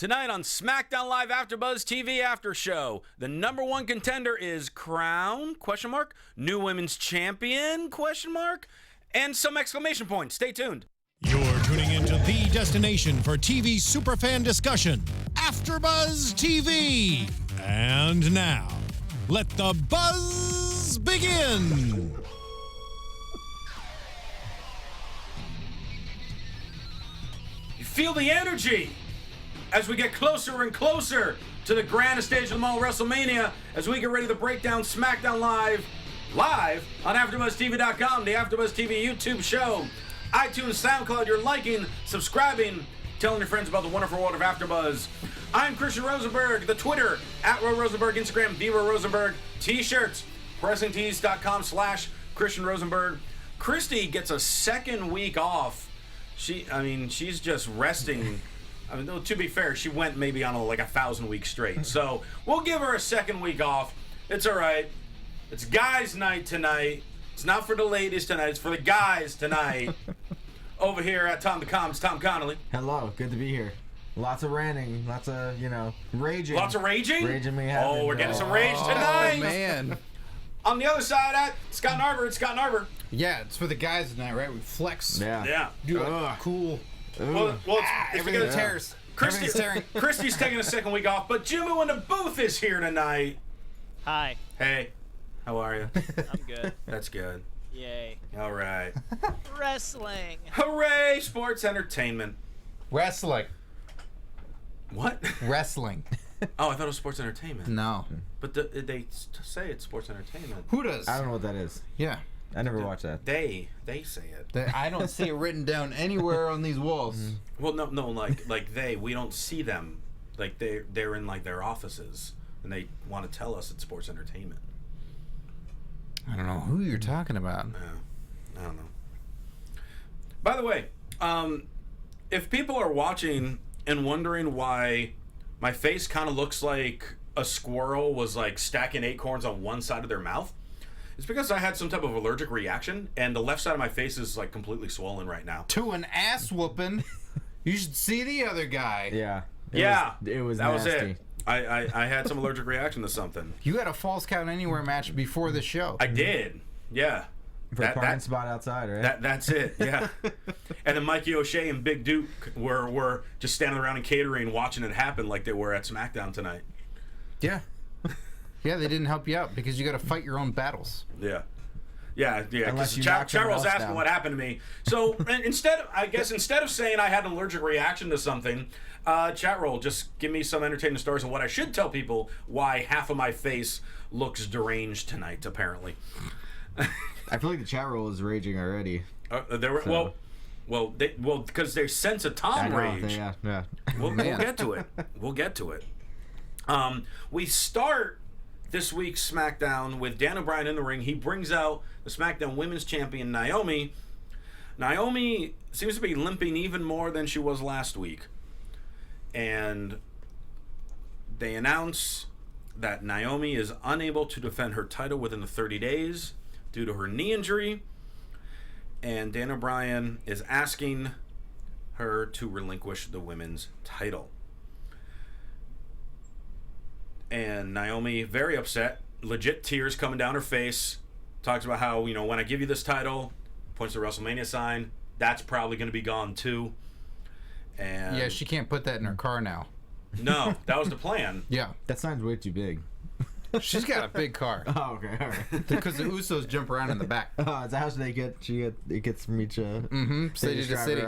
Tonight on SmackDown Live AfterBuzz TV After Show, the number one contender is Crown, ? New Women's Champion, ? And some exclamation points. Stay tuned. You're tuning into the destination for TV superfan discussion, AfterBuzz TV. And now, let the buzz begin. You feel the energy as we get closer and closer to the grandest stage of them all, WrestleMania, as we get ready to break down SmackDown Live on AfterBuzzTV.com, the AfterBuzz TV YouTube show, iTunes, SoundCloud. You're liking, subscribing, telling your friends about the wonderful world of AfterBuzz. I'm Christian Rosenberg, the Twitter, @RoRosenberg, Instagram, @VRoRosenberg, T-shirts, WrestlingTees.com/Christian Rosenberg. Christy gets a second week off. She's just resting. To be fair, she went maybe on like 1,000 weeks straight. So we'll give her a second week off. It's all right. It's guys' night tonight. It's not for the ladies tonight. It's for the guys tonight. Over here at Tom the Com's Tom Connolly. Hello. Good to be here. Lots of ranting. Lots of, raging. Lots of raging? Raging me happening. Oh, we're getting some rage tonight. Oh, man. On the other side at Scott Narver. It's Scott Narver. Yeah, it's for the guys tonight, right? We flex. Yeah. Do it. Cool. Well, it's Everything tears. Christy's taking a second week off, but Jimmy in the booth is here tonight. Hi. Hey, how are you? I'm good. That's good. Yay. All right. Wrestling. Hooray, sports entertainment. Wrestling. What? Wrestling. Oh, I thought it was sports entertainment. No. But they say it's sports entertainment. Who does? I don't know what that is. Yeah. I never watched that. They say it. I don't see it written down anywhere on these walls. Well, no, like we don't see them. Like they're in like their offices, and they want to tell us it's sports entertainment. I don't know who you're talking about. I don't know. By the way, if people are watching and wondering why my face kind of looks like a squirrel was like stacking acorns on one side of their mouth, it's because I had some type of allergic reaction, and the left side of my face is like completely swollen right now. To an ass whooping. You should see the other guy. Yeah. It was that nasty. was it. I had some allergic reaction to something. You had a Falls Count Anywhere match before the show. I did. Yeah. For a parking spot outside, right? That's it, yeah. And then Mikey O'Shea and Big Duke were just standing around in catering watching it happen like they were at SmackDown tonight. Yeah. Yeah, they didn't help you out because you got to fight your own battles. Yeah. Because Charles asking down. what happened to me. So instead of saying I had an allergic reaction to something, chat roll, just give me some entertaining stories of what I should tell people why half of my face looks deranged tonight, apparently. I feel like the chat roll is raging already. Because they sense a Tom rage. Yeah. We'll get to it. We'll get to it. We start this week's SmackDown with Dan O'Brien in the ring. He brings out the SmackDown Women's Champion, Naomi. Naomi seems to be limping even more than she was last week. And they announce that Naomi is unable to defend her title within the 30 days due to her knee injury. And Dan O'Brien is asking her to relinquish the women's title. And Naomi, very upset, legit tears coming down her face, talks about how, when I give you this title, points to the WrestleMania sign, that's probably going to be gone too. And yeah, she can't put that in her car now. No, that was the plan. Yeah. That sign's way too big. She's got a big car. Oh, okay, all right. Because the Usos jump around in the back. Oh, is that how it gets from each city to city.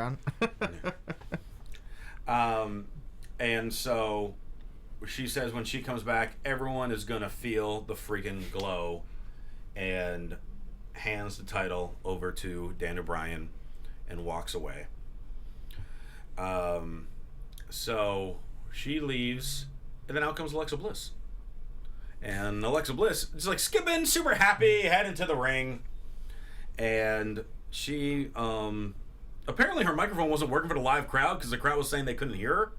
And so she says when she comes back, everyone is going to feel the freaking glow, and hands the title over to Dan O'Brien and walks away. So she leaves, and then out comes Alexa Bliss. And Alexa Bliss is like skipping, super happy, heading to the ring. And she, apparently her microphone wasn't working for the live crowd because the crowd was saying they couldn't hear her.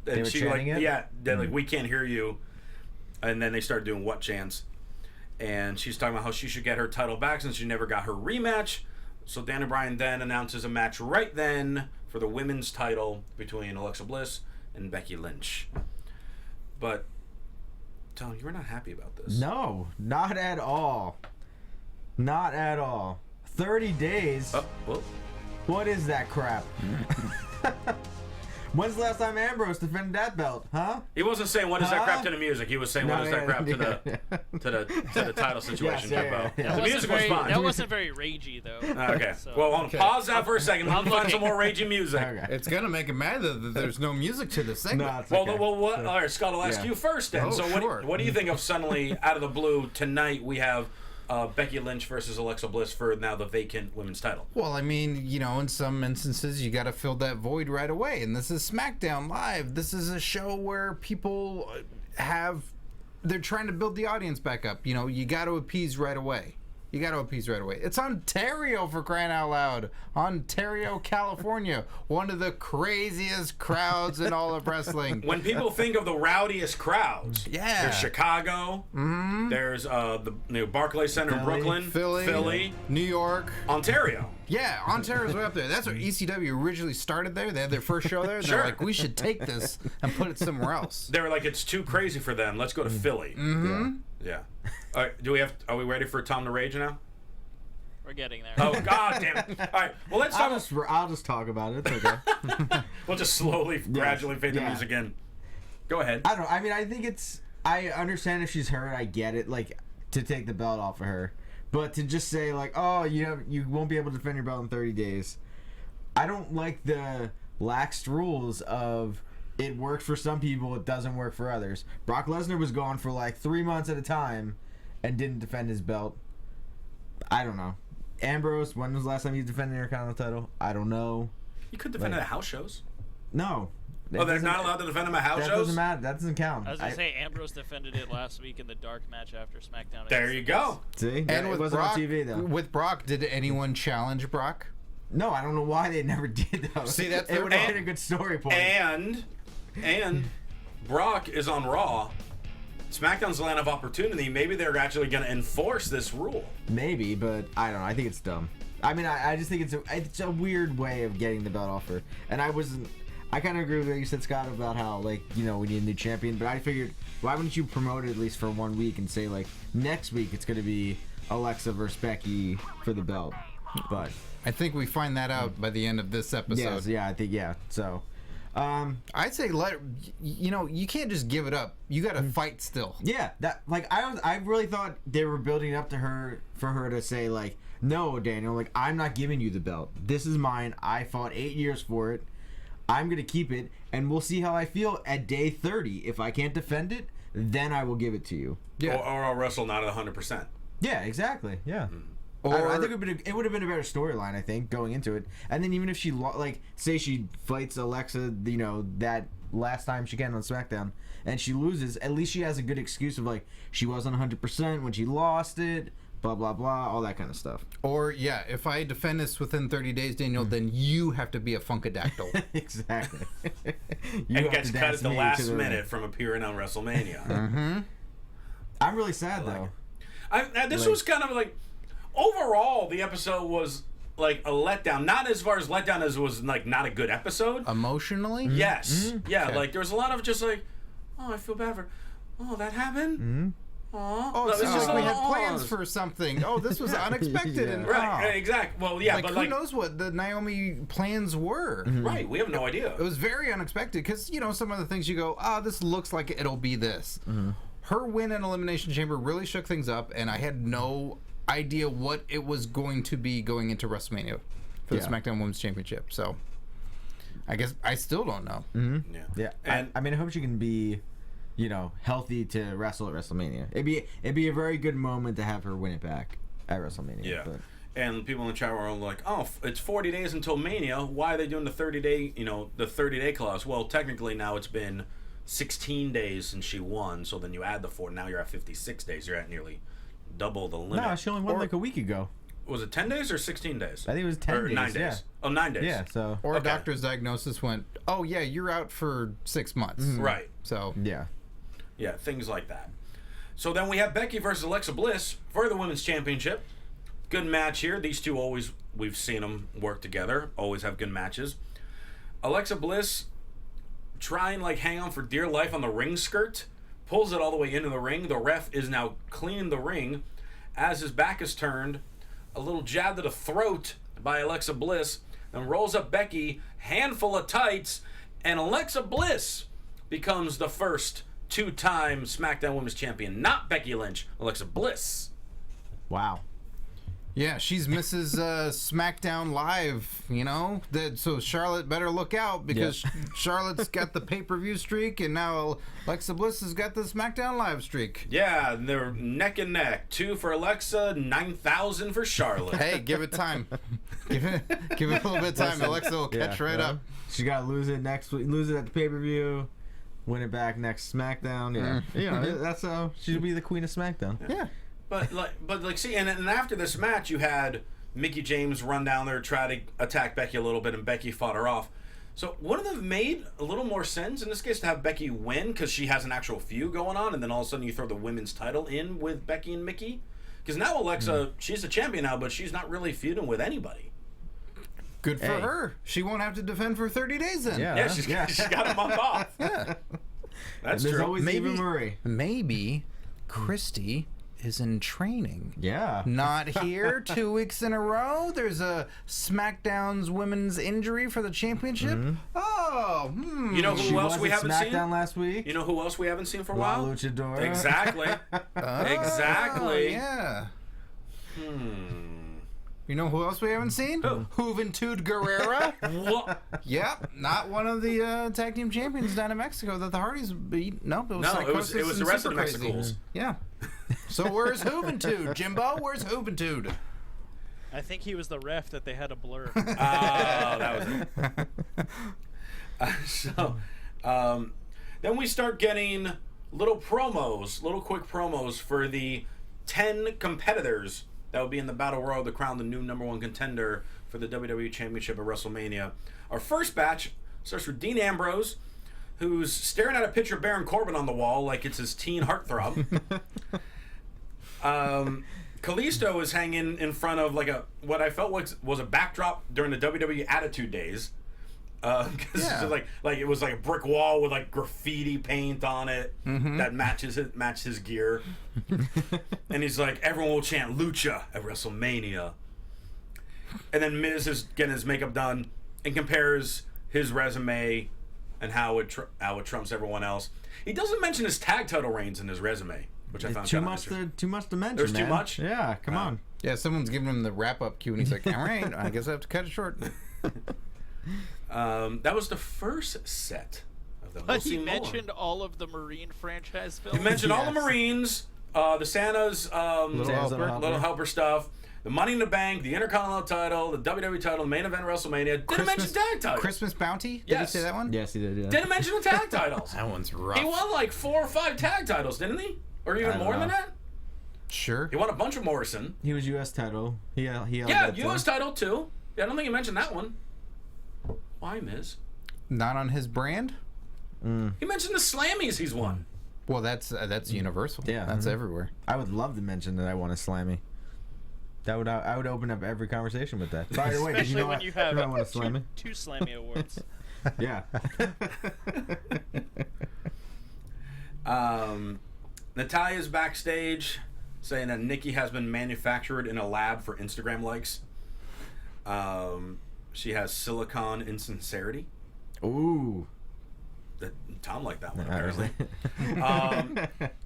They were chanting it? Yeah, they're like, we can't hear you. And then they started doing what chants. And she's talking about how she should get her title back since she never got her rematch. So Dan O'Brien then announces a match right then for the women's title between Alexa Bliss and Becky Lynch. But, Tony, you're not happy about this. No, not at all. Not at all. 30 days? Oh, well. What is that crap? When's the last time Ambrose defended that belt, huh? He wasn't saying what is that crap to the music. He was saying what is that crap to the title situation. Yeah. The music was fine. That wasn't very ragey, though. Okay. So. Well, hold on. Pause that for a second. Let me find some more raging music. Okay. It's gonna make him mad that there's no music to this segment. No, it's Well, okay. what? All right, Scott, I'll ask you first then. Oh, So, sure. what do you think of suddenly out of the blue tonight we have Becky Lynch versus Alexa Bliss for now the vacant women's title? Well, I mean, in some instances, you got to fill that void right away. And this is SmackDown Live. This is a show where people they're trying to build the audience back up. You got to appease right away. It's Ontario, for crying out loud. Ontario, California. One of the craziest crowds in all of wrestling. When people think of the rowdiest crowds, Yeah. there's Chicago, there's the Barclays Center in Brooklyn, Philly, New York. Ontario. Yeah, Ontario's way up there. That's where ECW originally started there. They had their first show there. And Sure. They're like, we should take this and put it somewhere else. They were like, it's too crazy for them. Let's go to Philly. Yeah. All right, are we ready for Tom to Rage now? We're getting there. Oh, God damn it. All right, well, let's talk. I'll just talk about it. It's okay. We'll just slowly, gradually fade the Yeah. music in. Go ahead. I don't know. I mean, I think I understand if she's hurt. I get it. Like, to take the belt off of her. But to just say, like, oh, you won't be able to defend your belt in 30 days. I don't like the laxed rules of it works for some people, it doesn't work for others. Brock Lesnar was gone for like 3 months at a time and didn't defend his belt. I don't know. Ambrose, when was the last time he defended the Intercontinental title? I don't know. You could defend it at house shows. No. Oh, they're not allowed to defend them at house That shows? doesn't matter. That doesn't count. I was going to say, Ambrose defended it last week in the dark match after SmackDown. There you go. See? And it with wasn't Brock, on TV, though. with Brock, did anyone challenge Brock? No, I don't know why they never did, though. See, that's it the would have problem. been a good story point. And Brock is on Raw. SmackDown's the land of opportunity. Maybe they're actually going to enforce this rule. Maybe, but I don't know. I think it's dumb. I mean, I just think it's a weird way of getting the belt off her. And I kind of agree with what you said, Scott, about how, like, we need a new champion. But I figured, why wouldn't you promote it at least for 1 week and say, like, next week it's going to be Alexa versus Becky for the belt. But I think we find that out by the end of this episode. I think, yeah. So, I'd say you can't just give it up. You got to fight still. yeah, that, like, I really thought they were building up to her, for her to say, like, no, Daniel, like, I'm not giving you the belt. This is mine. I fought 8 years for it. I'm going to keep it, and we'll see how I feel at day 30. If I can't defend it, then I will give it to you. Yeah. Or I'll wrestle not at 100%. Yeah, exactly. Yeah. Or I think it would have been a better storyline, I think, going into it. And then even if she, say she fights Alexa, that last time she can on SmackDown, and she loses, at least she has a good excuse of, like, she wasn't 100% when she lost it, blah, blah, blah, all that kind of stuff. Or, yeah, if I defend this within 30 days, Daniel, then you have to be a Funkadactyl. Exactly. And gets cut at the last minute from appearing on WrestleMania. I'm really sad, though. This was kind of like, overall, the episode was like a letdown. Not as far as letdown as it was like not a good episode. Emotionally? Yes. Yeah, Okay. like there was a lot of just like, oh, I feel bad for, oh, that happened? Aw. Oh, it's It's just like we had aw. plans for something. Oh, this was unexpected. Yeah. And, Right, exactly. Well, yeah, Like, but who like, knows what the Naomi plans were? right, we have no idea. It was very unexpected because, some of the things you go, this looks like it'll be this. Her win in Elimination Chamber really shook things up, and I had no idea what it was going to be going into WrestleMania for the Yeah. SmackDown Women's Championship. So, I guess I still don't know. Yeah. Yeah. And I mean, I hope she can be, healthy to wrestle at WrestleMania. It'd be a very good moment to have her win it back at WrestleMania. yeah. But, And people in the chat were like, "Oh, it's 40 days until Mania. Why are they doing the 30-day, the 30-day clause?" Well, technically now it's been 16 days since she won. So then you add the 4. Now you're at 56 days. You're at nearly double the limit. no, she only won like a week ago. Was it 10 days or 16 days? I think it was 10 or days. 9 days. Yeah. Oh, 9 days. Yeah. So. Or a Okay. doctor's diagnosis went, oh, yeah, you're out for 6 months. Right. So, Yeah. Yeah, things like that. So then we have Becky versus Alexa Bliss for the Women's Championship. Good match here. These two we've seen them work together, always have good matches. Alexa Bliss trying like hang on for dear life on the ring skirt, pulls it all the way into the ring. The ref is now cleaning the ring. As his back is turned, a little jab to the throat by Alexa Bliss, then rolls up Becky, handful of tights, and Alexa Bliss becomes the first 2-time SmackDown Women's Champion. Not Becky Lynch, Alexa Bliss. Wow. Yeah, she's Mrs. SmackDown Live, you know? So Charlotte better look out because Charlotte's got the pay-per-view streak, and now Alexa Bliss has got the SmackDown Live streak. Yeah, they're neck and neck. 2 for Alexa, 9,000 for Charlotte. Hey, give it time. give it a little bit of time. Alexa will catch right up. She got to lose it next week, lose it at the pay-per-view, win it back next SmackDown. Yeah, you know, that's how she'll be the queen of SmackDown. Yeah. But see, and after this match, you had Mickie James run down there, try to attack Becky a little bit, and Becky fought her off. So wouldn't it have made a little more sense in this case to have Becky win because she has an actual feud going on, and then all of a sudden you throw the women's title in with Becky and Mickie? Because now Alexa, she's a champion now, but she's not really feuding with anybody. Good for her. She won't have to defend for 30 days then. Yeah, she's got a month off. Yeah. That's There's true. always Eva Marie. Maybe Christy is in training. Yeah. Not here 2 weeks in a row. There's a SmackDown's women's injury for the championship. Oh, You know She who else was we at haven't SmackDown seen? last week. You know who else we haven't seen for a La while? Luchadora. Exactly. Exactly. Yeah. You know who else we haven't seen? Juventud Guerrera. What? Yep, not one of the tag team champions down in Mexico that the Hardys beat. Nope, it was No, it was Psychosis the and rest of the Super Crazy. Mexicools. Yeah. So where's Juventud, Jimbo? Where's Juventud? I think he was the ref that they had to blur. Oh, that was it. Then we start getting little quick promos for the 10 competitors that will be in the Battle Royal to crown the new #1 contender for the WWE Championship at WrestleMania. Our first batch starts with Dean Ambrose, who's staring at a picture of Baron Corbin on the wall like it's his teen heartthrob. Kalisto is hanging in front of like what I felt was a backdrop during the WWE Attitude Days. Like it was like a brick wall with like graffiti paint on it that matched his gear. And he's like, everyone will chant Lucha at WrestleMania. And then Miz is getting his makeup done and compares his resume and how it trumps everyone else. He doesn't mention his tag title reigns in his resume, which I found too much to mention. There's man. too much? Yeah, come on. Yeah, someone's giving him the wrap-up cue, and he's like, all right, I guess I have to cut it short. That was the first set of them. We'll He see more. mentioned all of the Marine franchise films. He mentioned all the Marines, the Santa's Little Helper stuff, the Money in the Bank, the Intercontinental title, the WWE title, the main event WrestleMania. Didn't mention tag titles. Christmas Bounty? Did Yes. he say that one? Yes, he did. Yeah. Didn't mention the tag titles. That one's rough. He won like 4 or 5 tag titles, didn't he? Or even I don't more than know. that? Sure. He won a bunch of Morrison. He was U.S. title. He held Yeah, that U.S. title too. Yeah, I don't think he mentioned that one. Why, Miz? Not on his brand? He mentioned the Slammies he's won. Well, that's universal. Yeah. That's everywhere. I would love to mention that I won a Slammy. I would open up every conversation with that. By the way, did Especially you know when you have I won a Slammy? two Slammy awards. Yeah. Natalya's backstage saying that Nikki has been manufactured in a lab for Instagram likes. She has silicone insincerity. Ooh. Tom liked that one, apparently.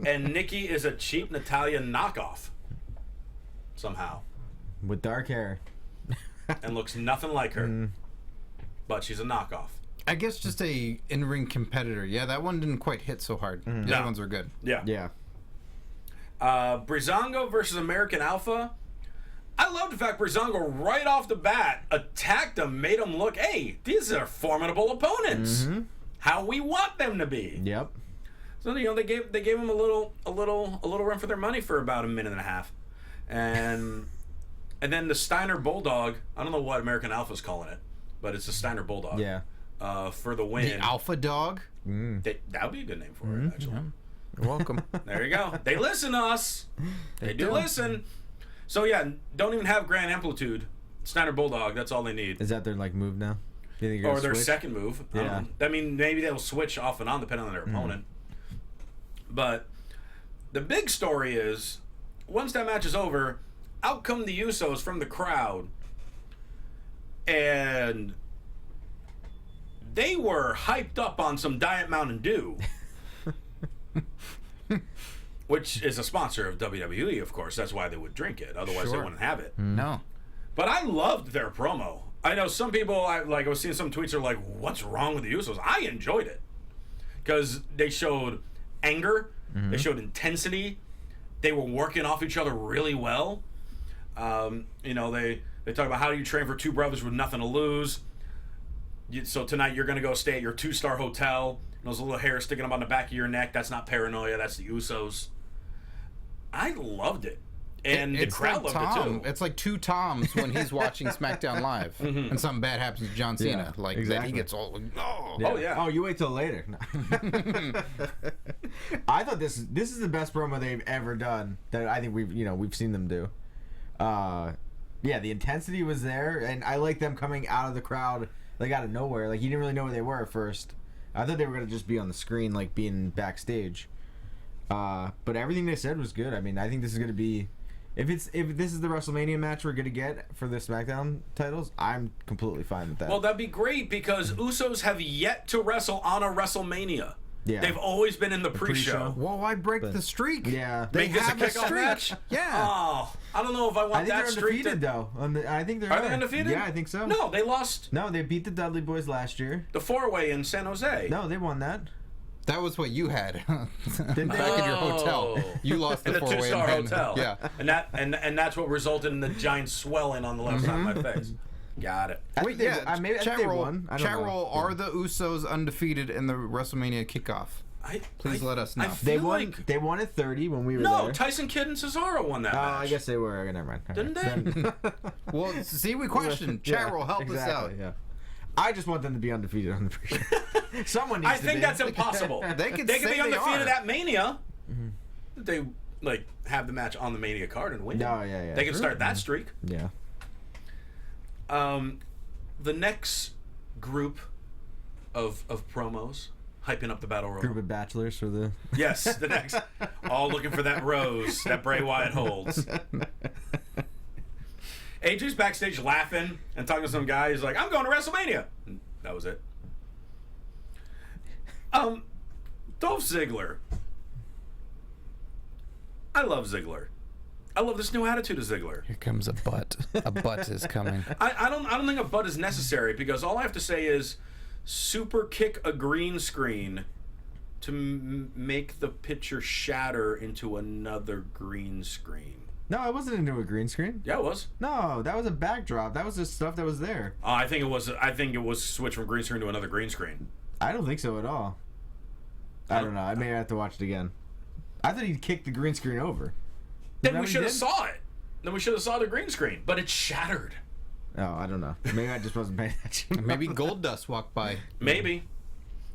And Nikki is a cheap Natalya knockoff. Somehow. With dark hair. And looks nothing like her. But she's a knockoff. I guess just a in-ring competitor. Yeah, that one didn't quite hit so hard. The No. other ones were good. Yeah. Yeah. Breezango versus American Alpha. I love the fact Breezango right off the bat attacked him, made him look, hey, these are formidable opponents. How we want them to be. Yep. So they gave him a little run for their money for about a minute and a half, and then the Steiner Bulldog. I don't know what American Alpha's calling it, but it's a Steiner Bulldog. Yeah. For the win. The Alpha Dog? That would be a good name for it, actually. You're welcome. There you go. They listen to us. They do listen. So yeah, don't even have Grand Amplitude. Steiner Bulldog. That's all they need. Is that their like move now? or their second move. Yeah. I mean, maybe they'll switch off and on depending on their opponent. But the big story is, once that match is over, out come the Usos from the crowd, and they were hyped up on some Diet Mountain Dew, which is a sponsor of WWE, of course. That's why they would drink it. Otherwise, they wouldn't have it. No. But I loved their I know some people, I was seeing some tweets are like, what's wrong with the Usos? I enjoyed it. Because they showed anger. They showed intensity. They were working off each other really well. You know, they talk about how do you train for two brothers with nothing to lose. So tonight you're going to go stay at your 2-star hotel. And those little hairs sticking up on the back of your neck. That's not paranoia. That's the Usos. I loved it. And the crowd like loved Tom. it too. It's like two Toms when he's watching SmackDown Live, and something bad happens to John Cena. Yeah, like exactly. that, he gets all. Oh, Oh, yeah. Oh, you wait till later. I thought this is the best promo they've ever done that I think we've seen them do. Yeah, the intensity was there, and I like them coming out of the crowd like out of nowhere. Like you didn't really know where they were at first. I thought they were gonna just be on the screen, like being backstage. But everything they said was good. I mean, I think this is gonna be. If this is the WrestleMania match we're gonna get for the SmackDown titles, I'm completely fine with that. Well, that'd be great because Usos have yet to wrestle on a WrestleMania. Yeah. They've always been in the pre-show. Well, why break the streak? Yeah. They Make this a have a kickoff streak. match? Yeah. Oh, I don't know if I want I think that they're streak. undefeated though. I think they're. Are they undefeated? Yeah, I think so. No, they lost No, they beat the Dudley Boys last year. the 4-way in San Jose. No, they won that. That was what you had Didn't back they? in your hotel. You lost in the the 4-way 2-star and hotel. Yeah. and that's what resulted in the giant swelling on the left side of my face. Got it. I Wait, think yeah. maybe I think chat they roll. won. I don't Chat know. roll. Yeah. Are the Usos undefeated in the WrestleMania kickoff? Please let us know. I They feel won. like They won at 30 when we were no, there. Tyson Kidd and Cesaro won that Oh, match. I guess they were. Okay, never mind. Okay. Didn't they? Well, see, we questioned. Yeah, Chat roll, help us out. exactly, Yeah. I just want them to be undefeated on the pre-show. Someone needs I to think be. that's impossible. They could be say they undefeated are. at Mania. They have the match on the Mania card and win. No, yeah. They can Sure. start that streak. Yeah. The next group of promos hyping up the battle royal. Group of bachelors for the. Yes, the next. All looking for that rose that Bray Wyatt holds. AJ's backstage laughing and talking to some guy. He's like, I'm going to WrestleMania. And that was it. Dolph Ziggler. I love Ziggler. I love this new attitude of Ziggler. Here comes a butt. A butt is coming. I don't think a butt is necessary because all I have to say is super kick a green screen to make the picture shatter into another green screen. No, I wasn't into a green screen. Yeah, it was. No, that was a backdrop. That was just stuff that was there. I think it was switched from green screen to another green screen. I don't think so at all. I don't know. I may have to watch it again. I thought he kicked the green screen over. Then that we what he should have did? saw it. Then we should have saw the green screen, but it shattered. Oh, I don't know. Maybe I just wasn't paying attention. Maybe Goldust walked by. Maybe.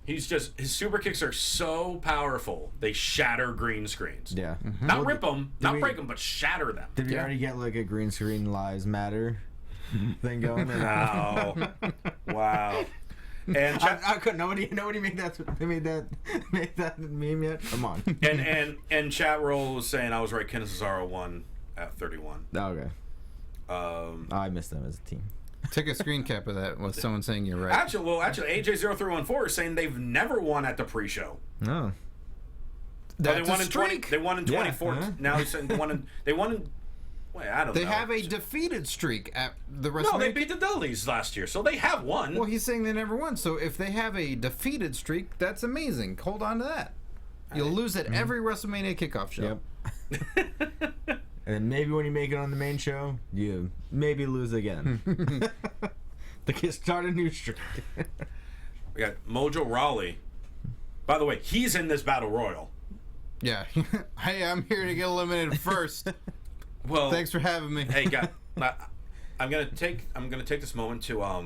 His super kicks are so powerful, they shatter green screens. Yeah. Not Well, rip them, did not we- break them, but shatter them. Did we Yeah. already get like a green screen lives matter thing going? Wow. Wow. And I couldn't. Nobody made that meme yet. Come on. and chat roll was saying I was right. Ken Cesaro won at 31. Okay. I missed them as a team. Take a screen cap of that with someone saying you're right. Actually, AJ0314 is saying they've never won at the pre-show. No. That's they won a in 20. streak. They won in Yeah, 2014. huh? Now he's saying they won in. Wait, I don't know. They have a defeated streak at the WrestleMania. No, they beat the Dudleys last year, so they have won. Well, he's saying they never won. So if they have a defeated streak, that's amazing. Hold on to that. You'll lose at every WrestleMania kickoff show. Yep. And maybe when you make it on the main show, you maybe lose again. They can start a new streak. We got Mojo Rawley. By the way, he's in this battle royal. Yeah. Hey, I'm here to get eliminated first. Well, Thanks for having me. Hey, guys, I'm gonna take this moment to I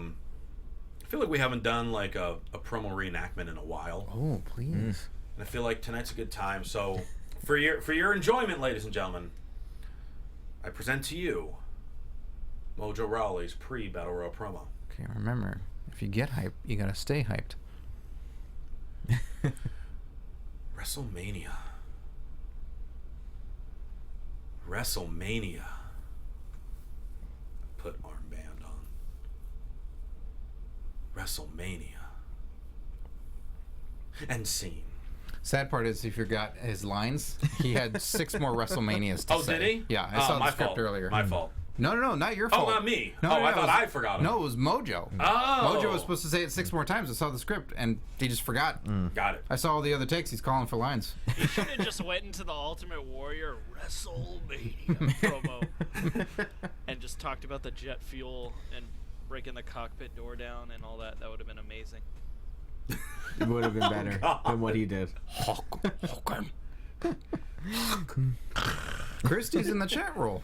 feel like we haven't done like a promo reenactment in a while, Oh, please. and I feel like tonight's a good time. So, for your enjoyment, ladies and gentlemen, I present to you Mojo Rawley's pre-battle royal promo. Can't remember. If you get hyped, you gotta stay hyped. WrestleMania. WrestleMania. Put armband on. WrestleMania. And scene. Sad part is he forgot his lines. He had 6 more WrestleManias to say. Did he? Yeah, I saw the my script fault. earlier. My fault. No, not your fault. Oh, not me. No, I thought it was, I forgot him. No, it was Mojo. Oh. Mojo was supposed to say it 6 more times. I saw the script, and he just forgot. Got it. I saw all the other takes. He's calling for lines. He should have just went into the Ultimate Warrior WrestleMania promo and just talked about the jet fuel and breaking the cockpit door down and all that. That would have been amazing. It would have been better than what he did. Christy's in the chat roll.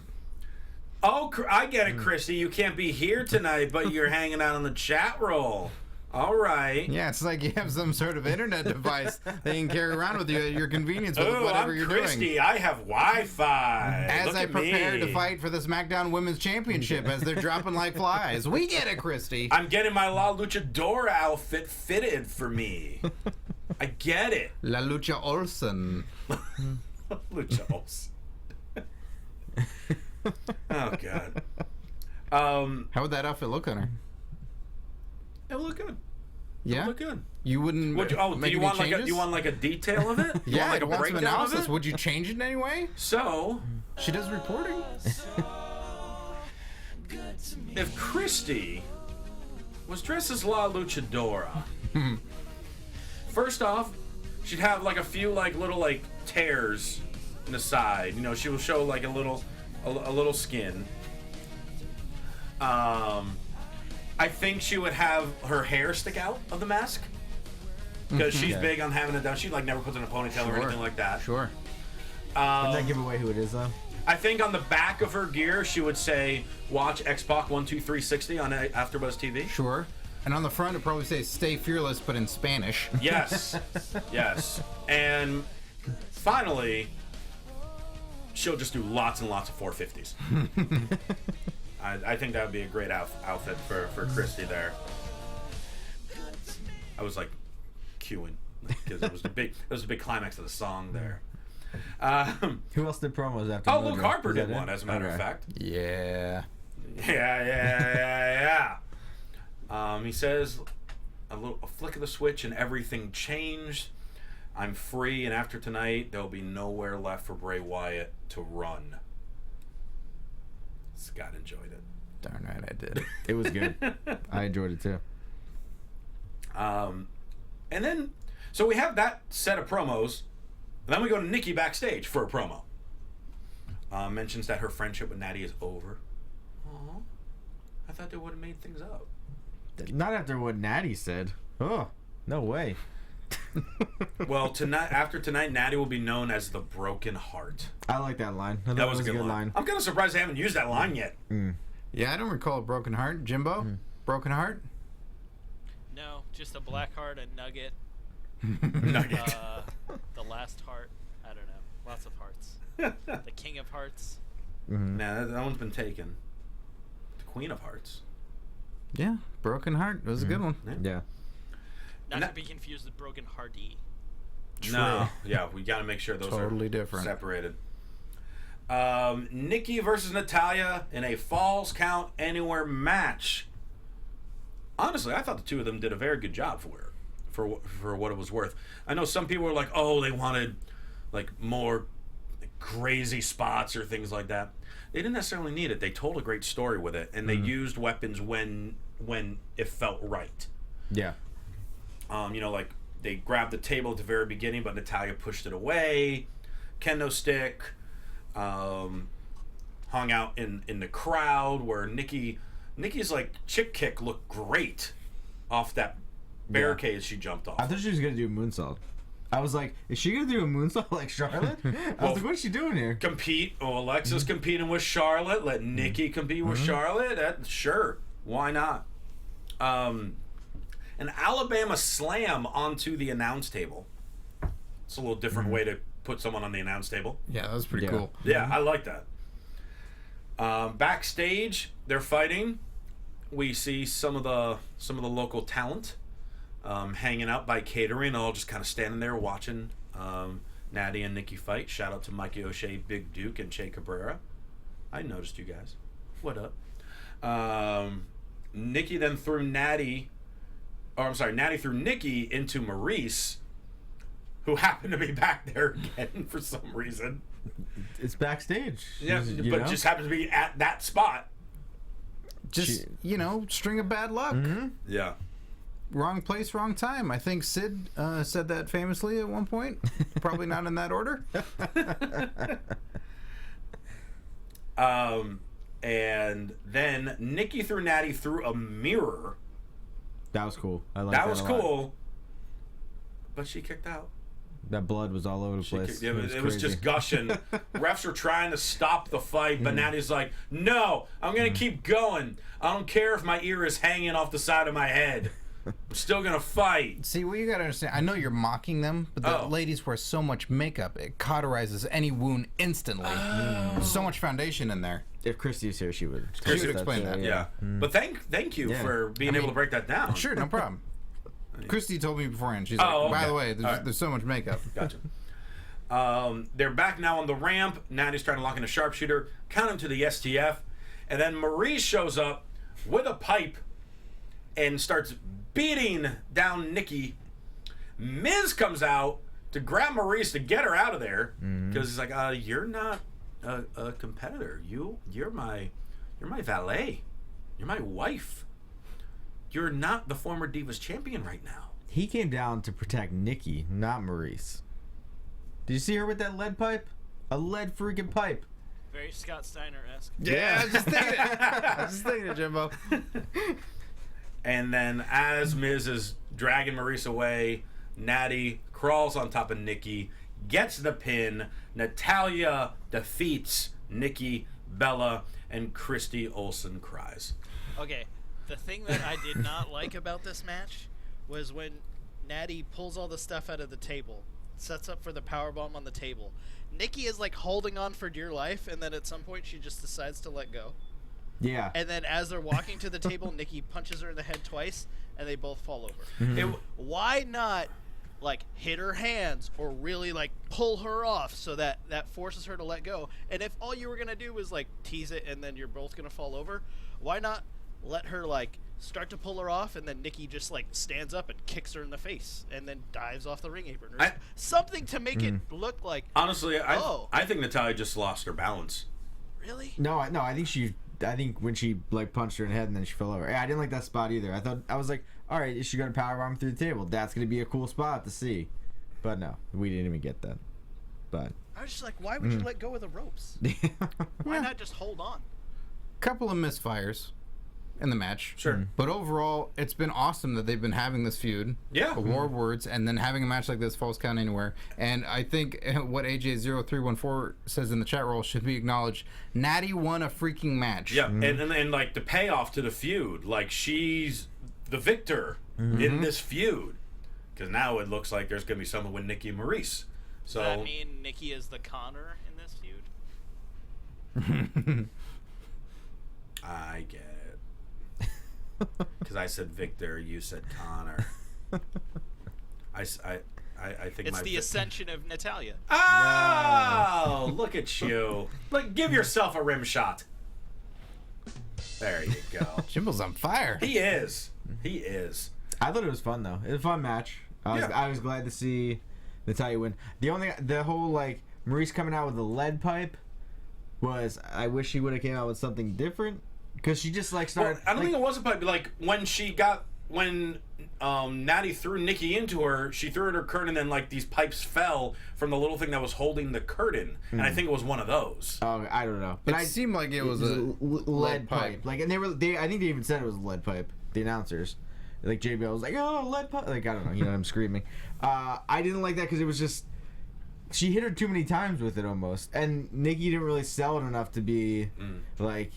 Oh, I get it, Christy. You can't be here tonight, but you're hanging out on the chat roll. All right. Yeah, it's like you have some sort of internet device that you can carry around with you at your convenience with whatever I'm you're Christy. doing. I have Wi-Fi. As Look I at prepare me. to fight for the SmackDown Women's Championship as they're dropping like flies. We get it, Christy. I'm getting my La Luchadora outfit fitted for me. I get it. La Lucha Olsen. Lucha Olsen. Oh, God. How would that outfit look on her? It would look good. Yeah? It would look good. You wouldn't Would you, make do you any want changes? you want like a detail of it? You Yeah, want like a I want some breakdown of analysis. it? Would you change it in any way? So, She does reporting. if Christy was dressed as La Luchadora, first off, she'd have like a few like little like tears in the side. You know, she will show like a little skin. I think she would have her hair stick out of the mask because she's Okay. big on having it done. She like never puts in a ponytail or anything like that. Sure. Does that give away who it is, though? I think on the back of her gear she would say "Watch Xbox 12360" on AfterBuzz TV. Sure. And on the front, it probably says "Stay Fearless," but in Spanish. Yes, yes. And finally, she'll just do lots and lots of 450s. I think that would be a great outfit for Christy there. I was like queuing because it was the big climax of the song there. Who else did promos after? Oh, Mojo? Luke Harper Was that did it? one, as a matter of Okay. fact. Yeah. Yeah. He says, a flick of the switch and everything changed. I'm free, and after tonight, there'll be nowhere left for Bray Wyatt to run. Scott enjoyed it. Darn right I did. It was good. I enjoyed it too. And then, so we have that set of promos. And then we go to Nikki backstage for a promo. Mentions that her friendship with Natty is over. Aw. I thought they would have made things up. Not after what Natty said. Oh, no way. Well, after tonight, Natty will be known as the Broken Heart. I like that line. I thought That it was a good line. I'm kind of surprised they haven't used that line yet. Yeah, I don't recall a broken heart. Jimbo? Broken heart? No, just a black heart, a nugget, Nugget. the last heart. I don't know. Lots of hearts. The King of Hearts. Nah, that one's been taken. The Queen of Hearts. Yeah, broken heart. It was a good one. Yeah. Not And to be confused with Broken Hearty. No, yeah, we got to make sure those Totally are different. separated. Nikki versus Natalya in a Falls Count Anywhere match. Honestly, I thought the two of them did a very good job for what it was worth. I know some people were like, "Oh, they wanted like more crazy spots or things like that." They didn't necessarily need it. They told a great story with it, and they used weapons when it felt right. Yeah. Like they grabbed the table at the very beginning, but Natalya pushed it away. Kendo stick, hung out in the crowd where Nikki's like chick kick looked great off that barricade she jumped off. I thought she was gonna do a moonsault. I was like, is she gonna do a moonsault like Charlotte? I was like, what is she doing here? Compete. Oh, Alexa's competing with Charlotte. Let Nikki compete with Charlotte. Sure, why not? An Alabama slam onto the announce table. It's a little different way to put someone on the announce table. Yeah, that was pretty cool. Yeah, I like that. Backstage, they're fighting. we see some of the local talent hanging out by catering, all just kind of standing there watching Natty and Nikki fight. Shout out to Mikey O'Shea, Big Duke, and Che Cabrera. I noticed you guys. What up? Nikki then threw Natty threw Nikki into Maurice, who happened to be back there again for some reason. It's backstage. Yeah, You but know? just happened to be at that spot. Just, string of bad luck. Mm-hmm. Yeah. Wrong place, wrong time. I think Sid said that famously at one point. Probably not in that order. And then Nikki threw Natty through a mirror. That was cool. I like That that was a lot. cool. But she kicked out. That blood was all over the place. It was crazy. just gushing. Refs were trying to stop the fight, but Natty's like, no, I'm going to keep going. I don't care if my ear is hanging off the side of my head. I'm still going to fight. See, what you gotta understand, I know you're mocking them, but the ladies wear so much makeup, it cauterizes any wound instantly. There's so much foundation in there. If Christy was here, she would. She would explain that. Yeah. But thank you for being able to break that down. Sure, no problem. Christy told me beforehand. She's like, Oh, by okay. the way, All right. there's so much makeup. Gotcha. They're back now on the ramp. Natty's trying to lock in a sharpshooter, count him to the STF, and then Maurice shows up with a pipe and starts beating down Nikki. Miz comes out to grab Maurice to get her out of there because he's like, "You're not a competitor. You're my valet. You're my wife. You're not the former Divas champion right now." He came down to protect Nikki, not Maurice. Did you see her with that lead pipe? A lead freaking pipe. Very Scott Steiner-esque. Yeah, I was just thinking it. I was just thinking it, Jimbo. And then as Miz is dragging Maurice away, Natty crawls on top of Nikki, gets the pin. Natalya defeats Nikki, Bella, and Christy Olsen cries. Okay, the thing that I did not like about this match was when Natty pulls all the stuff out of the table, sets up for the powerbomb on the table. Nikki is like holding on for dear life, and then at some point she just decides to let go. Yeah. And then as they're walking to the table, Nikki punches her in the head twice, and they both fall over. It, Why not, like, hit her hands or really, like, pull her off so that forces her to let go? And if all you were going to do was, like, tease it and then you're both going to fall over, why not let her, like, start to pull her off and then Nikki just, like, stands up and kicks her in the face and then dives off the ring apron? Or something to make it look like, honestly, I think Natalya just lost her balance. really? No, I think when she like punched her in the head and then she fell over. I didn't like that spot either. I was like, all right, is she gonna powerbomb through the table? That's gonna be a cool spot to see. But no, we didn't even get that. But I was just like, why would you let go of the ropes? Why not just hold on? Couple of misfires in the match. Sure. But overall, it's been awesome that they've been having this feud. Yeah. A war of words, and then having a match like this, falls count anywhere. And I think what AJ0314 says in the chat roll should be acknowledged. Natty won a freaking match. Yeah, and like the payoff to the feud, like she's the victor in this feud, because now it looks like there's gonna be someone with Nikki and Maurice. So Does that mean Nikki is the Connor in this feud? I get it. Because I said Victor, you said Connor. I think It's the ascension of Natalya. Oh, look at you! Like, give yourself a rim shot. There you go. Jimbo's on fire. He is. He is. I thought it was fun though. It was a fun match. I was glad to see Natalya win. The whole like Maurice coming out with a lead pipe was. I wish she would have came out with something different. Because she just like started. Well, I don't think it was a pipe. Like when Natty threw Nikki into her, she threw at her curtain, and then like these pipes fell from the little thing that was holding the curtain, and I think it was one of those. Oh, I don't know. It seemed like it was a lead pipe. Like, and I think they even said it was a lead pipe. The announcers, like JBL was like, "Oh, lead pipe." Like I don't know. You know, I'm screaming. I didn't like that because it was just she hit her too many times with it almost, and Nikki didn't really sell it enough to be like.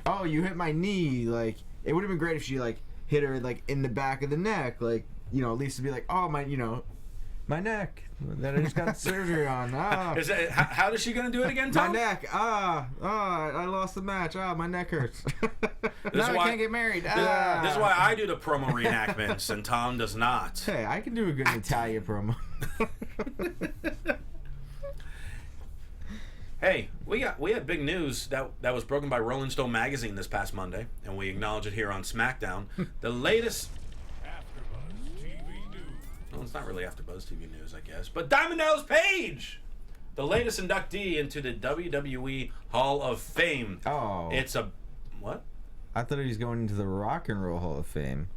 Oh, you hit my knee. Like, it would have been great if she, like, hit her, like, in the back of the neck. Like, you know, at least to be like, oh, my, you know, My neck that I just got surgery on. Ah. How is she going to do it again, My Tom? neck. I lost the match. My neck hurts. Now I can't get married. This is why I do the promo reenactments and Tom does not. Hey, I can do a good Natalya promo. Hey, we had big news that was broken by Rolling Stone magazine this past Monday, and we acknowledge it here on SmackDown. The latest. AfterBuzz TV News. Well, it's not really AfterBuzz TV News, I guess, but Diamond Dallas Page, the latest inductee into the WWE Hall of Fame. Oh. It's a what? I thought he was going into the Rock and Roll Hall of Fame.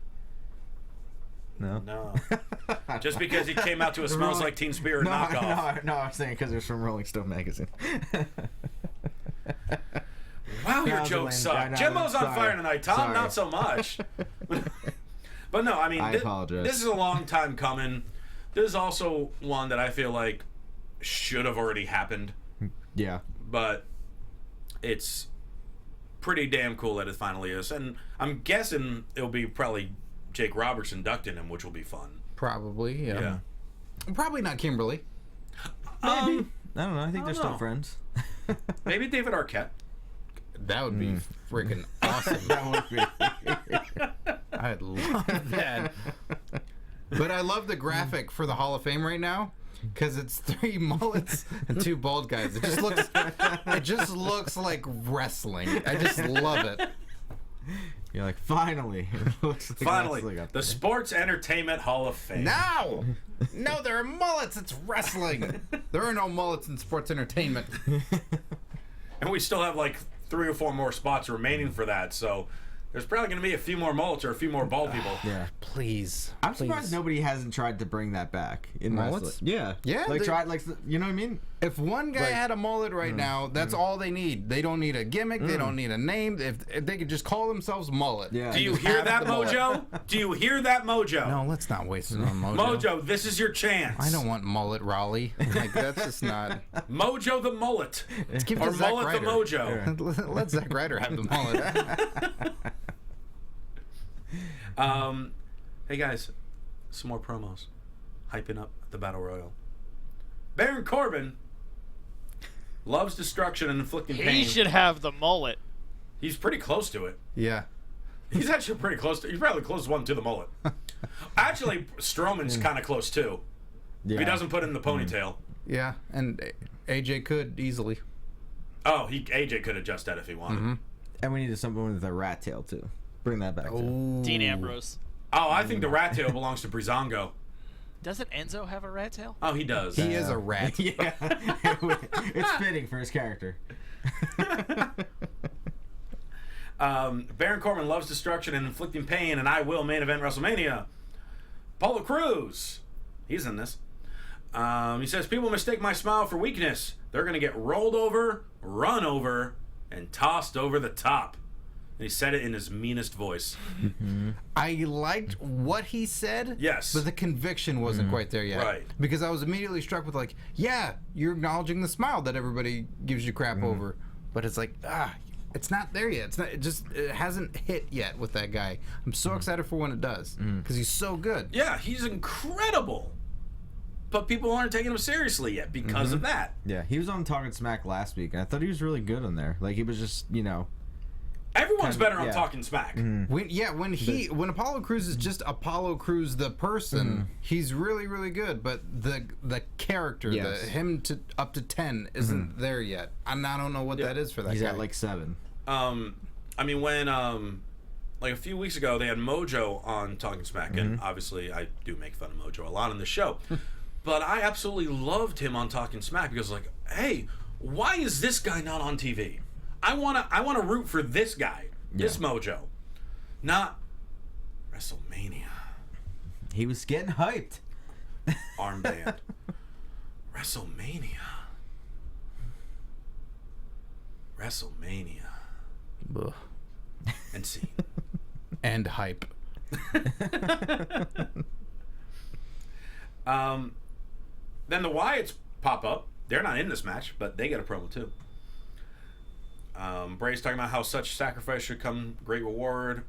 No. No. Just because he came out to a Smells Like Teen Spirit knockoff. No, I was saying because it was from Rolling Stone magazine. Wow, your was jokes lame. suck. I know, Jimbo's on sorry. fire tonight. Tom, Sorry. not so much. But no, I mean, I apologize. This is a long time coming. This is also one that I feel like should have already happened, Yeah. but it's pretty damn cool that it finally is. And I'm guessing it'll be probably Jake Roberts inducting him, which will be fun. Probably, yeah. Yeah. Probably not Kimberly. Maybe. I don't know. I think I they're don't still know. friends. Maybe David Arquette. That would be freaking awesome. That would be. I'd love that. But I love the graphic for the Hall of Fame right now because it's 3 mullets and 2 bald guys. It just looks like wrestling. I just love it. You're like, finally. It looks like Finally, wrestling up the there. Sports Entertainment Hall of Fame. Now! No, there are mullets. It's wrestling. There are no mullets in sports entertainment. And we still have like 3 or 4 more spots remaining for that, so there's probably going to be a few more mullets or a few more bald people. Yeah. Please. I'm surprised nobody hasn't tried to bring that back in Mullets? wrestling. Yeah. Yeah, Like, they- try, like, you know what I mean? If one guy Like- had a mullet right now, that's all they need. They don't need a gimmick. They don't need a name. If they could just call themselves Mullet. Yeah. Do you Just hear have that, the mullet. Mojo? Do you hear that, Mojo? No, let's not waste it on Mojo. Mojo, this is your chance. I don't want Mullet Raleigh. Like, that's just not. Mojo the Mullet. Let's give it Or to Zack Mullet the Ryder. Mojo. Let Zack Ryder have the mullet. Hey guys, some more promos. Hyping up the Battle Royal. Baron Corbin loves destruction and inflicting pain. He should have the mullet. He's pretty close to it. Yeah. He's actually pretty close to. He's probably the closest one to the mullet. Actually, Strowman's kind of close too. Yeah. If he doesn't put in the ponytail. Yeah. And AJ could easily. Oh, AJ could adjust that if he wanted. And we needed someone with a rat tail, too. Bring that back, too. Dean Ambrose. Oh, I think the rat tail belongs to Breezango. Doesn't Enzo have a rat tail? Oh, he does. He is a rat. Yeah. It's fitting for his character. Baron Corbin loves destruction and inflicting pain, and I will main event WrestleMania. Apollo Crews, he's in this. He says, people mistake my smile for weakness. They're going to get rolled over, run over, and tossed over the top. And he said it in his meanest voice. I liked what he said. Yes. But the conviction wasn't quite there yet. Right. Because I was immediately struck with like, yeah, you're acknowledging the smile that everybody gives you crap over. But it's like, it's not there yet. It's not. It hasn't hit yet with that guy. I'm so excited for when it does because he's so good. Yeah, he's incredible. But people aren't taking him seriously yet because of that. Yeah, he was on Talking Smack last week, and I thought he was really good on there. Like, he was just, Everyone's better on yeah. Talking Smack. When Apollo Crews is just Apollo Crews the person, he's really really good. But the character, Yes. him to up to 10 isn't there yet. I don't know what that is for that he's guy. at like 7. I mean, when like a few weeks ago they had Mojo on Talking Smack, and obviously I do make fun of Mojo a lot in the show, but I absolutely loved him on Talking Smack because like, hey, why is this guy not on TV? I wanna root for this guy, this Mojo, not WrestleMania. He was getting hyped. Armband. WrestleMania. Ugh. And see. And hype. Then the Wyatts pop up. They're not in this match, but they get a promo too. Bray's talking about how such sacrifice should come great reward.